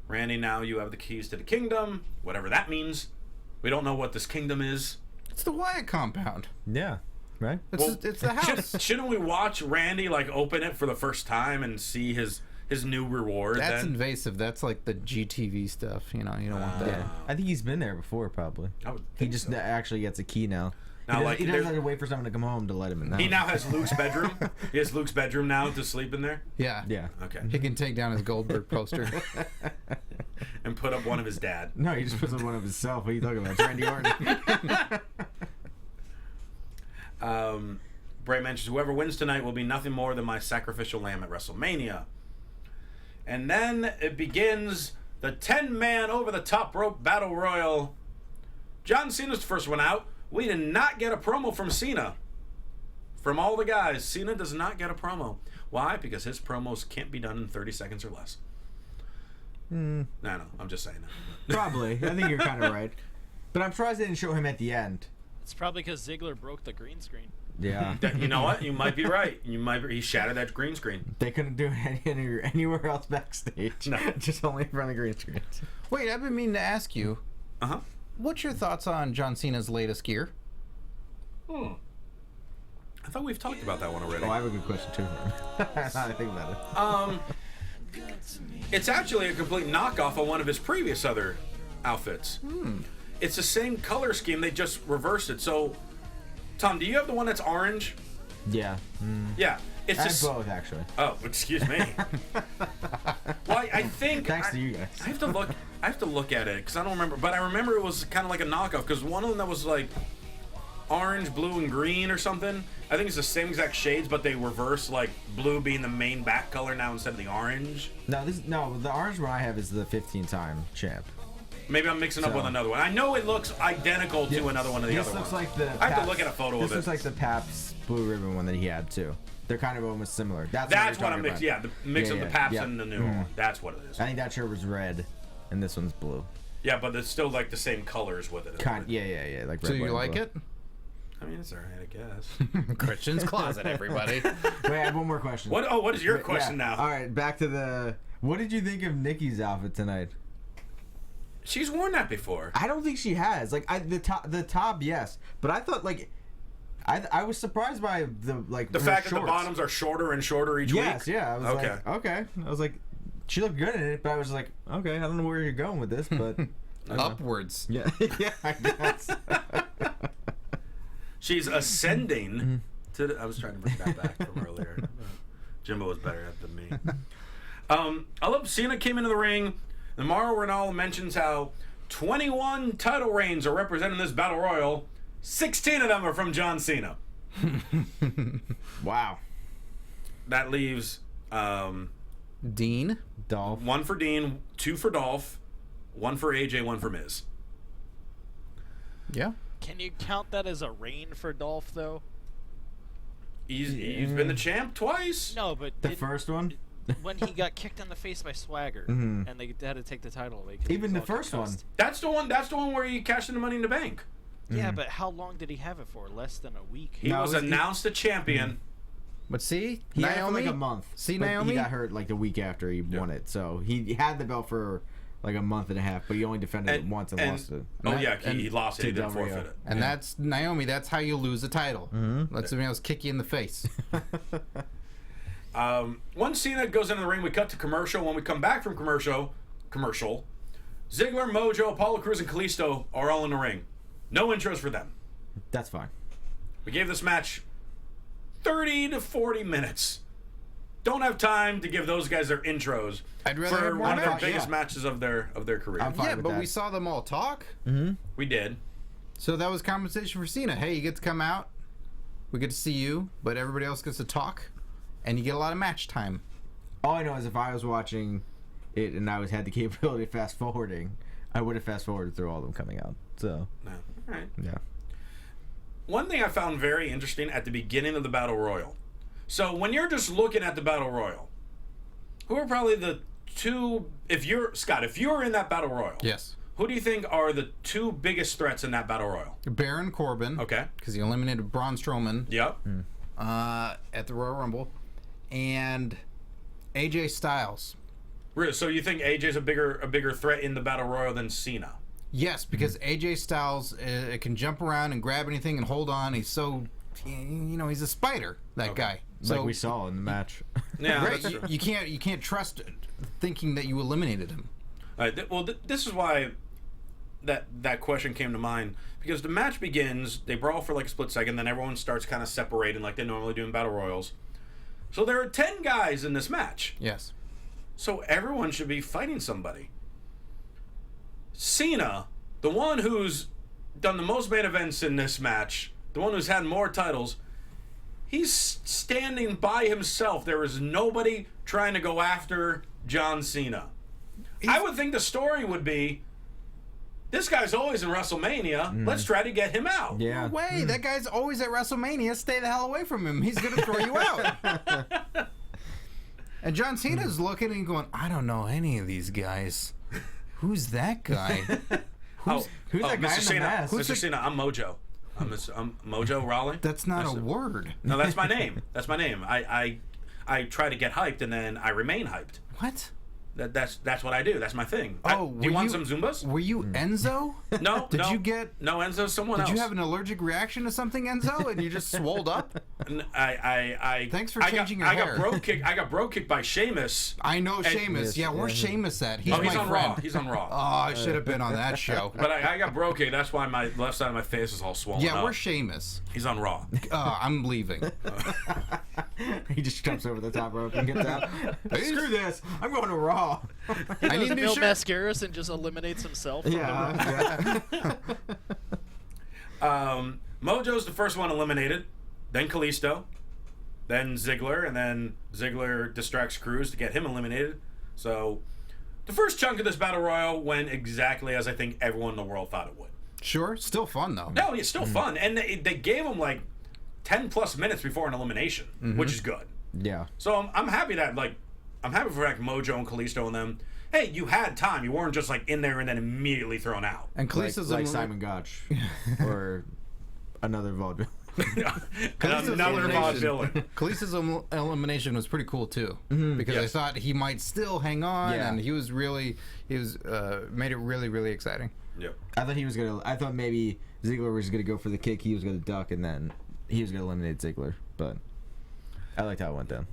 Randy, now you have the keys to the kingdom, whatever that means. We don't know what this kingdom is. It's the Wyatt compound. Yeah. Right? It's the house. Shouldn't we watch Randy open it for the first time and see his new reward? That's then? invasive. That's like the GTV stuff. You know, you don't want that. Yeah. I think he's been there before, probably. I would He think just so. actually gets a key now. Now, He doesn't have to wait for someone to come home to let him in. He now has Luke's bedroom. He has Luke's bedroom now to sleep in there. Yeah. Yeah. Okay. He can take down his Goldberg poster. And put up one of his dad. No, he just puts on one of himself. What are you talking about? It's Randy Orton. Bray mentions whoever wins tonight will be nothing more than my sacrificial lamb at WrestleMania. And then it begins the 10-man over-the-top rope battle royal. John Cena's the first one out. We did not get a promo from Cena. From all the guys, Cena does not get a promo. Why? Because his promos can't be done in 30 seconds or less. No, I'm just saying that. Probably. I think you're kind of right. But I'm surprised they didn't show him at the end. It's probably because Ziggler broke the green screen. Yeah. You know what? You might be right. He shattered that green screen. They couldn't do it anywhere else backstage. No. Just only in front of the green screen. Wait, I've been meaning to ask you. Uh-huh. What's your thoughts on John Cena's latest gear? I thought we've talked about that one already. Oh, I have a good question too for him. Now I think about it. It's actually a complete knockoff of one of his previous other outfits. It's the same color scheme. They just reversed it. So, Tom, do you have the one that's orange? Yeah. Yeah. It's I have just. both, actually. Oh, excuse me. Well, I think. Thanks to you guys. I have to look at it because I don't remember. But I remember it was kind of like a knockoff because one of them that was like orange, blue, and green or something. I think it's the same exact shades, but they reverse, like blue being the main back color now instead of the orange. No, the orange one I have is the 15-time champ. Maybe I'm mixing up with another one. I know it looks identical to another one of the This other looks ones. like the. I have to Pabst- look at a photo of This it. looks like the Pabst Blue Ribbon one that he had too. They're kind of almost similar. That's what I'm mixing. Yeah, the mix of the Pabst and the new one. That's what it is. I think that shirt was red, and this one's blue. Yeah, but it's still like the same colors with it. Yeah. Like red, So you white, and like blue. it? I mean, it's alright, I guess. Christian's closet, everybody. Wait, I have one more question. What? Oh, what is your Yeah, question now? All right, back to the. What did you think of Nikki's outfit tonight? She's worn that before. I don't think she has. Like the top, yes, but I thought like. I was surprised by the The fact that the bottoms are shorter and shorter each week. Yes, yeah. I was like, okay. I was like, she looked good in it, but I was like, okay, I don't know where you're going with this, but Upwards. yeah, yeah, I guess. She's ascending to the, I was trying to bring that back from earlier. Jimbo was better at than me. I love Cena came into the ring. And Mauro Ranallo mentions how 21 title reigns are represented in this battle royal. 16 of them are from John Cena. Wow. That leaves Dean. Dolph. 1 for Dean, 2 for Dolph, 1 for AJ, 1 for Miz. Yeah. Can you count that as a reign for Dolph, though? He's been the champ twice. No, but The first one? when he got kicked in the face by Swagger, and they had to take the title away. 'cause he Even was the all first concussed. That's the one. That's the one where he cashed in the Money in the Bank. Yeah, but how long did he have it for? Less than a week. He No, was it was- announced a champion. But see, He had it for Naomi. like a month. See, but Naomi? He got hurt like the week after he won it, so he had the belt for like a month and a half, but he only defended it once and lost it. Oh And yeah, that- he lost it. He to didn't Del forfeit Rio. it. And that's Naomi. That's how you lose a title. Let somebody else kick you in the face. Once Cena goes into the ring, we cut to commercial. When we come back from commercial, Ziggler, Mojo, Apollo Crews, and Kalisto are all in the ring. No intros for them. That's fine. We gave this match 30 to 40 minutes. Don't have time to give those guys their intros I'd rather for have more one of their matches. biggest Yeah. matches of their career. I'm fine Yeah, with but that. we saw them all talk. We did. So that was compensation for Cena. Hey, you get to come out. We get to see you, but everybody else gets to talk, and you get a lot of match time. All I know is if I was watching it and I had the capability of fast forwarding, I would have fast forwarded through all of them coming out. So No. All right. yeah. One thing I found very interesting at the beginning of the Battle Royal. So when you're just looking at the Battle Royal, who are probably the two, if you're in that Battle Royal, Yes. who do you think are the two biggest threats in that Battle Royal? Baron Corbin. Okay. Because he eliminated Braun Strowman Yep. at the Royal Rumble. And AJ Styles. Really? So you think AJ's a bigger threat in the Battle Royal than Cena? Yes, because AJ Styles can jump around and grab anything and hold on. He's so, he's a spider. That guy. So like we saw in the match. Yeah, right, that's true. you can't trust thinking that you eliminated him. This is why that question came to mind, because the match begins, they brawl for like a split second, then everyone starts kind of separating like they normally do in battle royals. So there are 10 guys in this match. Yes. So everyone should be fighting somebody. Cena, the one who's done the most main events in this match, the one who's had more titles, he's standing by himself. There is nobody trying to go after John Cena. I would think the story would be, this guy's always in WrestleMania. Let's try to get him out. Yeah. No way. That guy's always at WrestleMania. Stay the hell away from him. He's going to throw you out. And John Cena's looking and going, I don't know any of these guys. Who's that guy? Who's that guy Mr. in the Cena, mask? Mr. Cena, I'm Mojo. I'm Mojo Rawley. That's not a word. No, that's my name. That's my name. I try to get hyped and then I remain hyped. What? That's what I do. That's my thing. Oh, Do you want some Zumbas? Were you Enzo? No. Did no. you get? No, Enzo's someone else. Did you have an allergic reaction to something, Enzo, and you just swolled up? Thanks for changing your hair. I got bro kicked by Sheamus. I know Sheamus. Yeah, where's Sheamus at? He's my on friend. Raw. He's on Raw. Oh, I should have been on that show. But I got bro kicked. That's why my left side of my face is all swollen Yeah, up. where's Sheamus? He's on Raw. I'm leaving. He just jumps over the top rope and gets out. Screw this. I'm going to Raw. I need a new Bill shirt. Mascaras and just eliminates himself. From the room. Yeah. Mojo's the first one eliminated. Then Kalisto. Then Ziggler. And then Ziggler distracts Cruz to get him eliminated. So the first chunk of this Battle Royal went exactly as I think everyone in the world thought it would. Sure, still fun though. No, it's still fun. And they gave him like 10 plus minutes before an elimination, which is good. Yeah. So I'm happy that, like, I'm happy for like Mojo and Kalisto and them. Hey, you had time. You weren't just like in there and then immediately thrown out. And Kalisto's Like Simon Gotch. Or another vaudeville. Another vaudevillain. Kalisto's elimination was pretty cool too, because I thought he might still hang on, and he was made it really, really exciting. Yep. I thought maybe Ziggler was gonna go for the kick, he was gonna duck, and then he was gonna eliminate Ziggler. But I liked how it went down.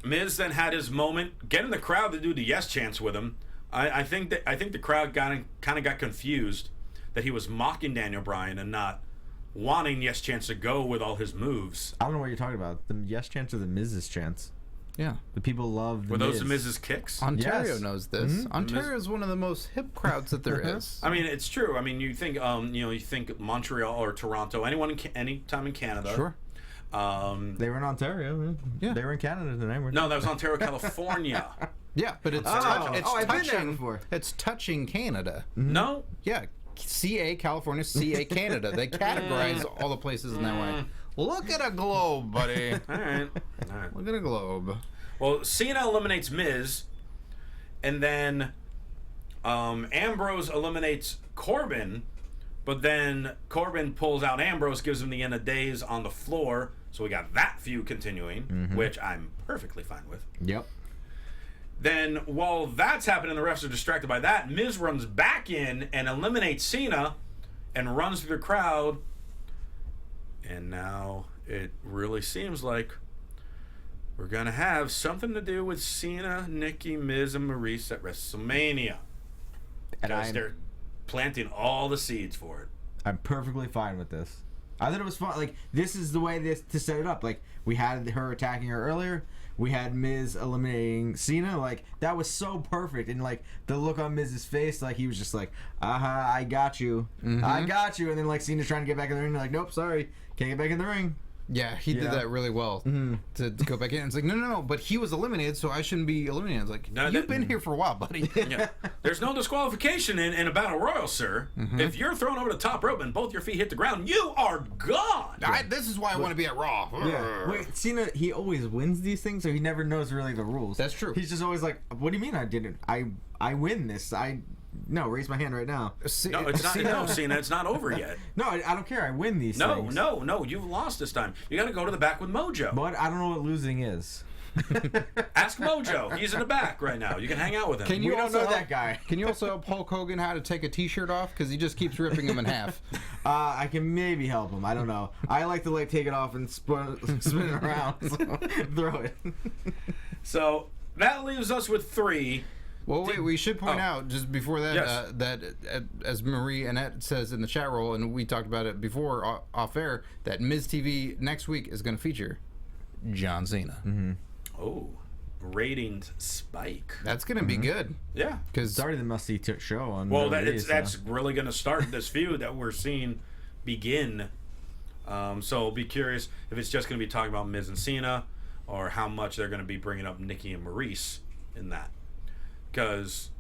Miz then had his moment, getting the crowd to do the yes chants with him. I think the crowd kind of got confused that he was mocking Daniel Bryan and not wanting yes chants to go with all his moves. I don't know what you're talking about. The yes chants or the Miz's chants? Yeah. The people love the Were those the Miz. Miz's kicks? Ontario Yes. knows this. Ontario is one of the most hip crowds that there is. I mean, it's true. I mean, you think you think Montreal or Toronto, any time in Canada. Sure. They were in Ontario. Yeah. They were in Canada. No, that was Ontario, California. Yeah, but it's I've been there touching. before. It's touching Canada. No. Yeah, CA California, CA Canada. They categorize all the places in that way. Look at a globe, buddy. All right. Look at a globe. Well, Cena eliminates Miz, and then Ambrose eliminates Corbin, but then Corbin pulls out Ambrose, gives him the end of days on the floor. So we got that feud continuing, which I'm perfectly fine with. Yep. Then while that's happening, the refs are distracted by that. Miz runs back in and eliminates Cena and runs through the crowd. And now it really seems like we're going to have something to do with Cena, Nikki, Miz, and Maurice at WrestleMania. Because they're planting all the seeds for it. I'm perfectly fine with this. I thought it was fun. Like, this is the way to set it up. Like, we had her attacking her earlier. We had Miz eliminating Cena. Like, that was so perfect. And, like, the look on Miz's face, like, he was just like, I got you. I got you. And then, like, Cena's trying to get back in the ring. They're like, nope, sorry. Can't get back in the ring. Yeah, he did that really well to go back in. It's like, no, but he was eliminated, so I shouldn't be eliminated. It's like, No, you've been here for a while, buddy. Yeah. There's no disqualification in a battle royal, sir. If you're thrown over the top rope and both your feet hit the ground, you are gone. This is why I want to be at Raw. Yeah. Wait, Cena, he always wins these things, so he never knows really the rules. That's true. He's just always like, what do you mean I didn't? I win this. No, raise my hand right now. No, it's not. No, Cena, it's not over yet. No, I don't care. I win these things. No, you've lost this time. You got to go to the back with Mojo. But I don't know what losing is. Ask Mojo. He's in the back right now. You can hang out with him. Can you We don't also know help- that guy. Can you also help Hulk Hogan how to take a T-shirt off? Because he just keeps ripping them in half. I can maybe help him. I don't know. I like to take it off and spin it around. So throw it. So that leaves us with 3. Well, wait, we should point Oh. out just before that Yes. that as Marie Annette says in the chat roll, and we talked about it before off air, that Ms. TV next week is going to feature John Cena. Mm-hmm. Oh, ratings spike. That's going to be good Yeah. because It's already the must-see show on. Well, WWE, that's really going to start this feud that we're seeing begin. So be curious if it's just going to be talking about Miz and Cena, or how much they're going to be bringing up Nikki and Maurice in that. Because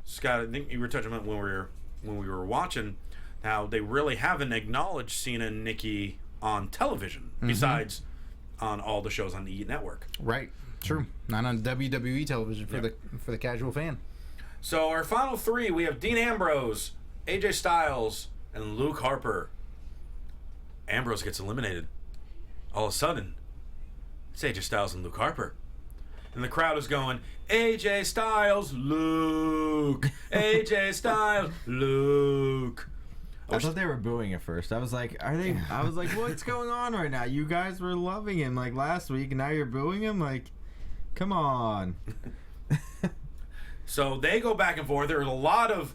Scott, I think you were touching on it when we were watching how they really haven't acknowledged Cena and Nikki on television, besides on all the shows on the E! Network. right, true, not on WWE television for the casual fan. So our final 3, we have Dean Ambrose, AJ Styles, and Luke Harper. Ambrose gets eliminated. All of a sudden, it's AJ Styles and Luke Harper. And the crowd is going, AJ Styles, Luke. AJ Styles, Luke. I thought they were booing at first. I was like, what's going on right now? You guys were loving him like last week, and now you're booing him? Like, come on. So they go back and forth. There was a lot of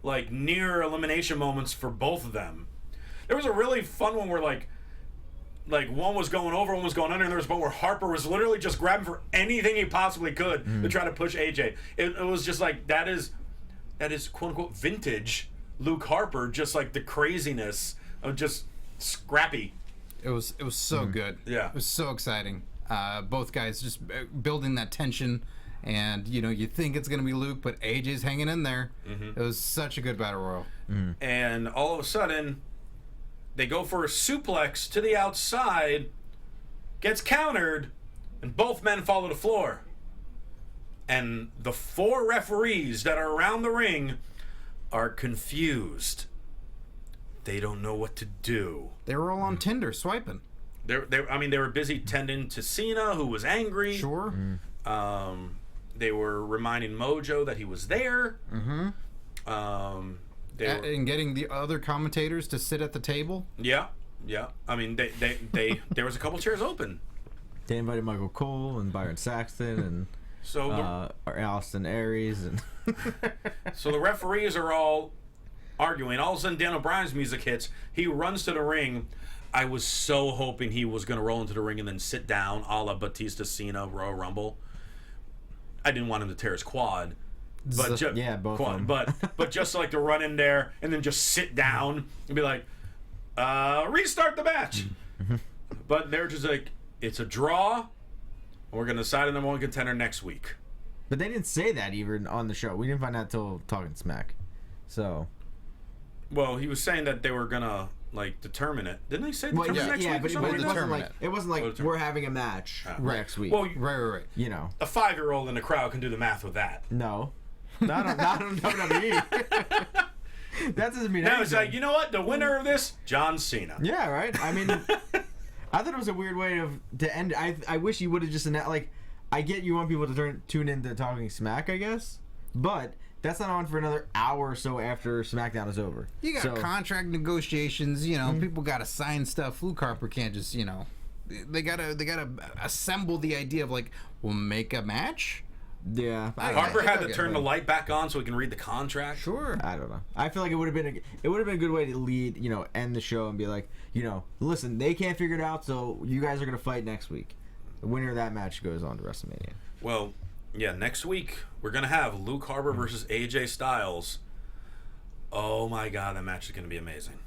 like near elimination moments for both of them. There was a really fun one where like one was going over, one was going under, and there was one where Harper was literally just grabbing for anything he possibly could to try to push AJ. It was just like that is quote unquote vintage Luke Harper, just like the craziness of just scrappy. It was so good. Yeah. It was so exciting. Both guys just building that tension, and you think it's gonna be Luke, but AJ's hanging in there. It was such a good battle royal. And all of a sudden, they go for a suplex to the outside, gets countered, and both men fall to the floor. And the 4 referees that are around the ring are confused. They don't know what to do. They were all on Tinder swiping. They were busy tending to Cena, who was angry. Sure. They were reminding Mojo that he was there. They were, And getting the other commentators to sit at the table. yeah. I mean, they there was a couple chairs open. They invited Michael Cole and Byron Saxton and So Austin Aries and So the referees are all arguing. All of a sudden, Dan O'Brien's music hits. He runs to the ring. I was so hoping he was going to roll into the ring and then sit down, a la Batista Cena Royal Rumble. I didn't want him to tear his quad, but both of them. but just like to run in there and then just sit down and be like, restart the match. But they're just like, it's a draw. And we're going to decide on number 1 contender next week. But they didn't say that even on the show. We didn't find out till Talking Smack. So. Well, he was saying that they were gonna determine it. Didn't they say determine next week? But or something like that? it wasn't like we're having a match next week. Well, Right. a 5-year-old in the crowd can do the math with that. No, not on WWE. That doesn't mean Now anything. it's like, you know what? The winner of this, John Cena. Yeah, right. I mean, I thought it was a weird way to end. I wish you would have just announced. I get you want people to tune into Talking Smack, I guess, but that's not on for another hour or so after SmackDown is over. You got contract negotiations. People got to sign stuff. Luke Harper can't just they gotta assemble the idea of we'll make a match. Yeah, Harper had to turn the light back on so he can read the contract. Sure. I don't know. I feel like it would have been a good way to lead, end the show and be like, listen, they can't figure it out, so you guys are gonna fight next week. The winner of that match goes on to WrestleMania. Well, yeah, next week we're gonna have Luke Harper versus AJ Styles. Oh my God, that match is gonna be amazing.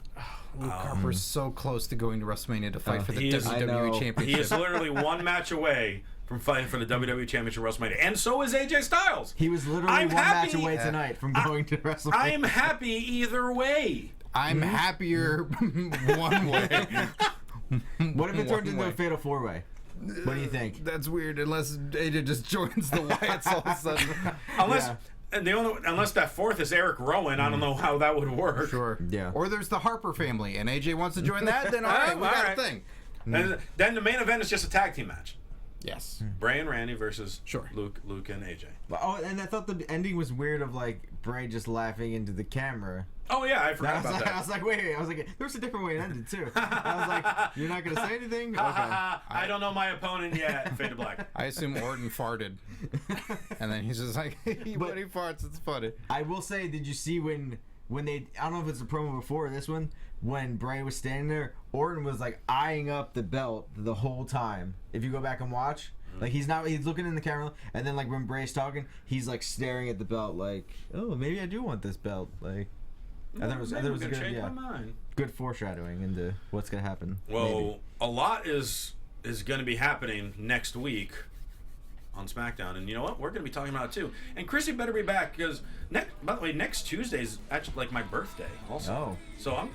Luke Harper's so close to going to WrestleMania to fight for the he is- WWE Championship. He is literally one match away from fighting for the WWE Championship at WrestleMania, and so is AJ Styles. He was literally one match away tonight from going to WrestleMania. I'm happy either way. I'm happier one way. What if it turns One into a way. fatal 4-way? What do you think? That's weird, unless AJ just joins the Wyatts all of a sudden. Unless that fourth is Eric Rowan, I don't know how that would work. Sure. Yeah. Or there's the Harper family, and AJ wants to join that, then all right, we got a thing. And then the main event is just a tag team match. Yes. Bray and Randy versus Sure. Luke and AJ. Oh, and I thought the ending was weird of like Bray just laughing into the camera. Oh yeah, I forgot about I that. was like, wait. I was like, there was a different way it ended too. I was like, you're not gonna say anything? Okay. I don't know my opponent yet. Fade to black. I assume Orton farted. And then he's just like, when he farts, it's funny. I will say, did you see when they? I don't know if it's a promo before this one. When Bray was standing there, Orton was like eyeing up the belt the whole time. If you go back and watch, like he's looking in the camera, and then like when Bray's talking, he's like staring at the belt, like, oh, maybe I do want this belt. Like, I thought it was a good, change my mind. good foreshadowing into what's gonna happen. Well, maybe. a lot is going to be happening next week on SmackDown, and you know what? We're going to be talking about it too. And Chrissy better be back because by the way, next Tuesday is actually like my birthday. Also, Oh. so I'm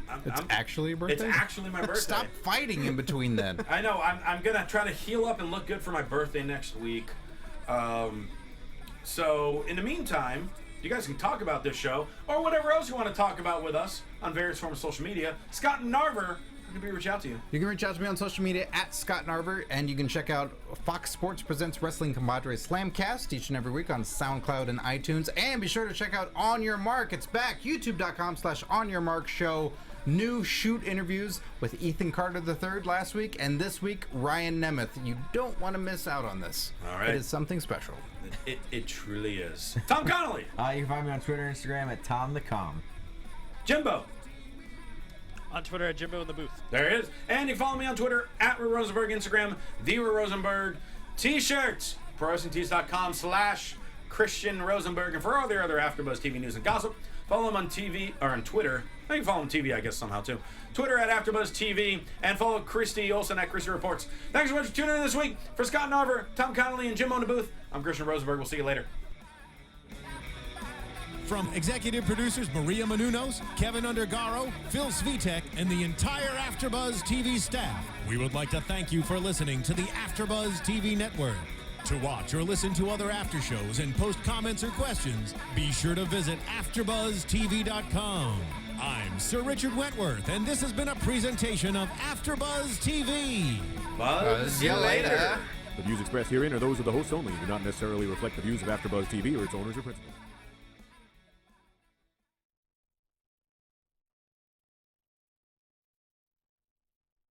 Actually your birthday? It's actually my birthday. Stop fighting in between then. I know. I'm gonna try to heal up and look good for my birthday next week. So in the meantime, you guys can talk about this show or whatever else you want to talk about with us on various forms of social media. Scott Narver, how can we reach out to you? You can reach out to me on social media at Scott Narver, and you can check out Fox Sports Presents Wrestling Compadres Slamcast each and every week on SoundCloud and iTunes. And be sure to check out On Your Mark. It's back, youtube.com/OnYourMark Show. New shoot interviews with Ethan Carter III last week, and this week, Ryan Nemeth. You don't want to miss out on this. All right. It is something special. It truly is. Tom Connolly. You can find me on Twitter and Instagram at TomTheCom. Jimbo. On Twitter at Jimbo in the Booth. There it is. And you follow me on Twitter at Ru Rosenberg, Instagram, The Ru Rosenberg. T-shirts, ProWrestlingTees.com/Christian Rosenberg. And for all the other AfterBuzz TV news and gossip, follow him on TV, or on Twitter. You can follow him on TV, I guess, somehow, too. Twitter at AfterBuzz TV. And follow Christy Olsen at Christy Reports. Thanks so much for tuning in this week. For Scott Narver, Tom Connolly, and Jim on the booth, I'm Christian Rosenberg. We'll see you later. From executive producers Maria Menounos, Kevin Undergaro, Phil Svitek, and the entire AfterBuzz TV staff, we would like to thank you for listening to the AfterBuzz TV network. To watch or listen to other after shows and post comments or questions, be sure to visit AfterBuzzTV.com. I'm Sir Richard Wentworth, and this has been a presentation of AfterBuzz TV. Buzz you later. The views expressed herein are those of the hosts only and do not necessarily reflect the views of AfterBuzz TV or its owners or principals.